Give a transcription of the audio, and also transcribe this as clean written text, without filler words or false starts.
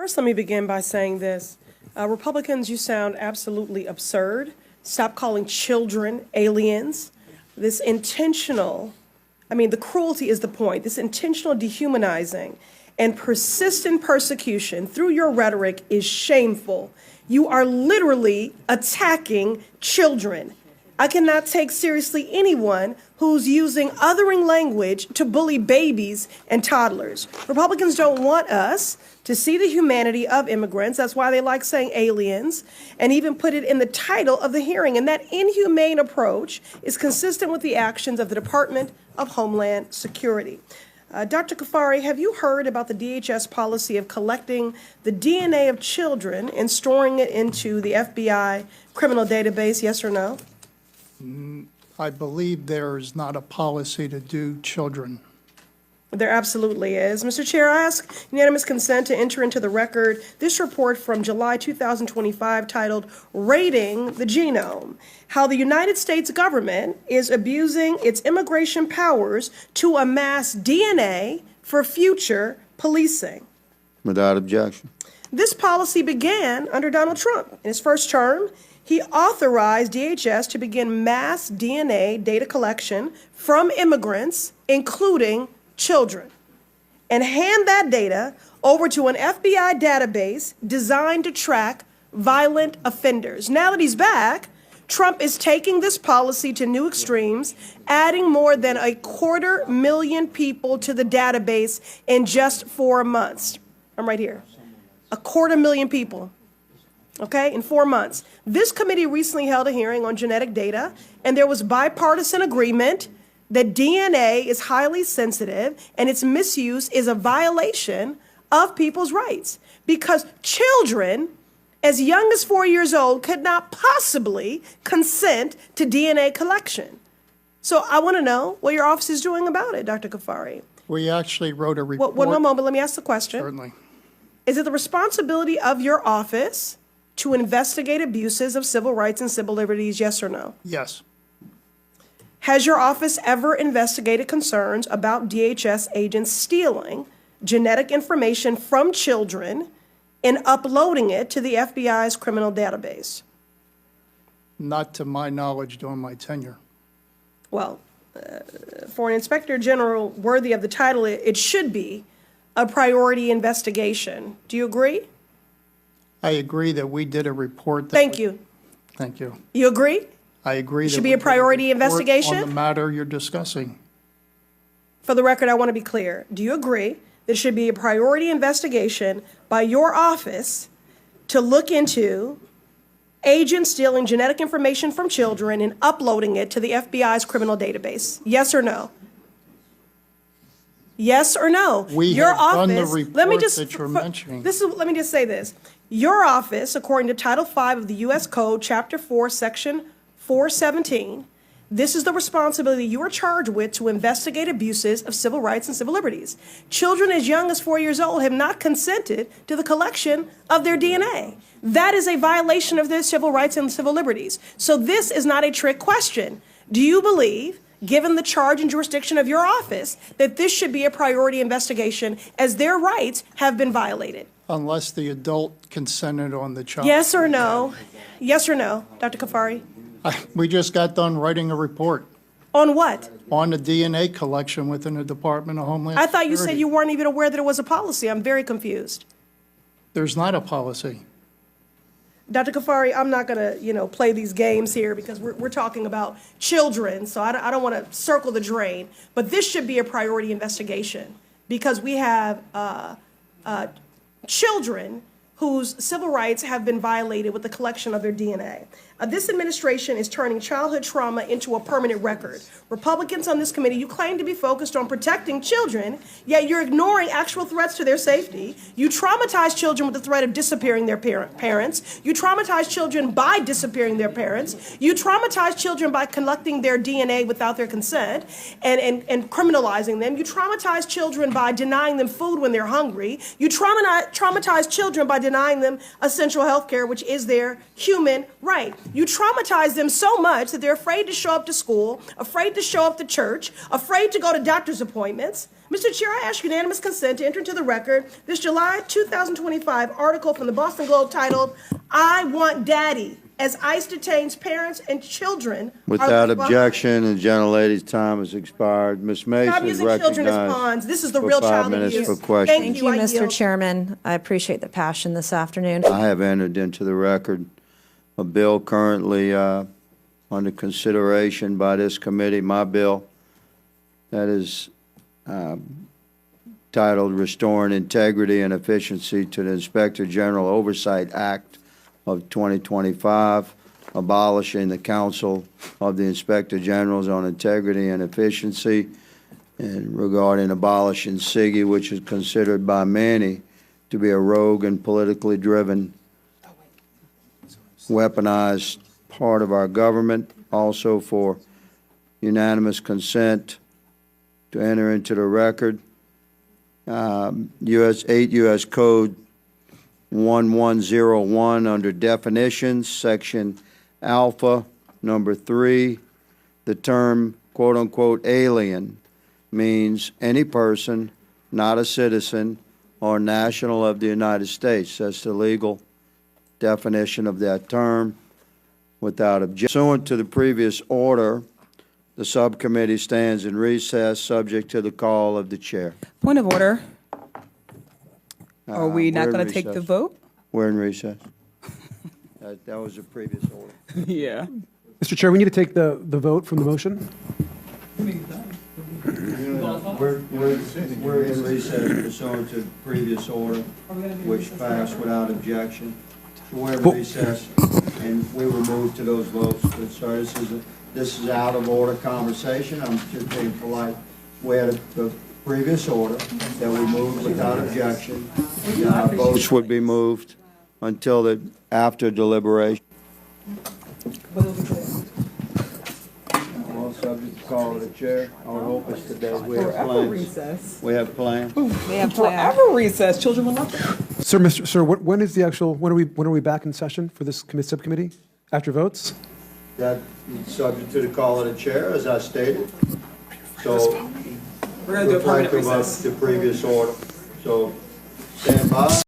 First, let me begin by saying this. Republicans, you sound absolutely absurd. Stop calling children aliens. This intentional, the cruelty is the point, this intentional dehumanizing and persistent persecution through your rhetoric is shameful. You are literally attacking children. I cannot take seriously anyone who's using othering language to bully babies and toddlers. Republicans don't want us to see the humanity of immigrants. That's why they like saying aliens and even put it in the title of the hearing. And that inhumane approach is consistent with the actions of the Department of Homeland Security. Dr. Kafari, have you heard about the DHS policy of collecting the DNA of children and storing it into the FBI criminal database, yes or no? I believe there is not a policy to do children. There absolutely is. Mr. Chair, I ask unanimous consent to enter into the record this report from July 2025 titled Raiding the Genome, how the United States government is abusing its immigration powers to amass DNA for future policing. Without objection. This policy began under Donald Trump. In his first term, he authorized DHS to begin mass DNA data collection from immigrants, including children, and hand that data over to an FBI database designed to track violent offenders. Now that he's back, Trump is taking this policy to new extremes, adding more than 250,000 people to the database in just 4 months. I'm right here. 250,000 people. Okay, in 4 months. This committee recently held a hearing on genetic data, and there was bipartisan agreement that DNA is highly sensitive and its misuse is a violation of people's rights because children as young as 4 years old could not possibly consent to DNA collection. So I want to know what your office is doing about it, Dr. Kafari. We actually wrote a report. One moment, let me ask the question. Certainly. Is it the responsibility of your office to investigate abuses of civil rights and civil liberties, yes or no? Yes. Has your office ever investigated concerns about DHS agents stealing genetic information from children and uploading it to the FBI's criminal database? Not to my knowledge during my tenure. Well, for an inspector general worthy of the title, it should be a priority investigation. Do you agree? I agree that we did a report. Thank you. Thank you. You agree? I agree. It should be a priority investigation? On the matter you're discussing. For the record, I want to be clear. Do you agree that it should be a priority investigation by your office to look into agents stealing genetic information from children and uploading it to the FBI's criminal database? Yes or no? Yes or no? We your have office, done the report that you're mentioning. Let me just say this. Your office, according to Title V of the U.S. Code, Chapter 4, Section 417, this is the responsibility you are charged with to investigate abuses of civil rights and civil liberties. Children as young as 4 years old have not consented to the collection of their DNA. That is a violation of their civil rights and civil liberties. So this is not a trick question. Do you believe, given the charge and jurisdiction of your office, that this should be a priority investigation as their rights have been violated? Unless the adult consented on the child. Yes or no? Yes or no, Dr. Kafari? We just got done writing a report On what? on the DNA collection within the Department of Homeland I thought you said Security. you weren't even aware that it was a policy. I'm very confused. There's not a policy. Dr. Kafari, I'm not going to, play these games here because we're talking about children, so I don't want to circle the drain. But this should be a priority investigation because we have children whose civil rights have been violated with the collection of their DNA. This administration is turning childhood trauma into a permanent record. Republicans on this committee, you claim to be focused on protecting children, yet you're ignoring actual threats to their safety. You traumatize children with the threat of disappearing their parents. You traumatize children by disappearing their parents. You traumatize children by collecting their DNA without their consent and criminalizing them. You traumatize children by denying them food when they're hungry. You traumatize children by denying them essential health care, which is their human right. You traumatize them so much that they're afraid to show up to school, afraid to show up to church, afraid to go to doctor's appointments. Mr. Chair, I ask unanimous consent to enter into the record this July 2025 article from the Boston Globe titled, "I Want Daddy," as ICE detains parents and children. Without objection, the gentlelady's time has expired. Ms. Mason Stop is using children as recognized pawns. This is the for real 5 child minutes abuse. for questions. Thank Thank you, I Mr. yield. Chairman. I appreciate the passion this afternoon. I have entered into the record a bill currently under consideration by this committee, my bill, that is titled Restoring Integrity and Efficiency to the Inspector General Oversight Act of 2025, abolishing the Council of the Inspector Generals on Integrity and Efficiency, and regarding abolishing SIGI, which is considered by many to be a rogue and politically driven, weaponized part of our government. Also for unanimous consent to enter into the record, 8 U.S. Code 1101 under definitions, section alpha, number 3, the term quote-unquote alien means any person not a citizen or national of the United States. That's the legal definition of that term. Without objection, pursuant to the previous order, the subcommittee stands in recess, subject to the call of the chair. Point of order. Are we not we're in going to take the recess. vote? We're in recess. That was the previous order. Yeah. Mr. Chair, we need to take the vote from the motion. We're in recess pursuant to the previous order, which passed without objection. So we're in recess, and we will move to those votes. But, sir, this is out of order conversation. I'm just being polite. We had the previous order that we moved without objection. Votes would be moved until after deliberation. Well, subject to call of the chair. Our hope is today we have Forever plans. recess. We have plans. They have forever recess. Children will not. Sir, when is the actual, when are we back in session for this subcommittee? After votes? That is subject to the call of the chair, as I stated. So, We're going to do a permanent reflective recess. of the previous order. So, stand by.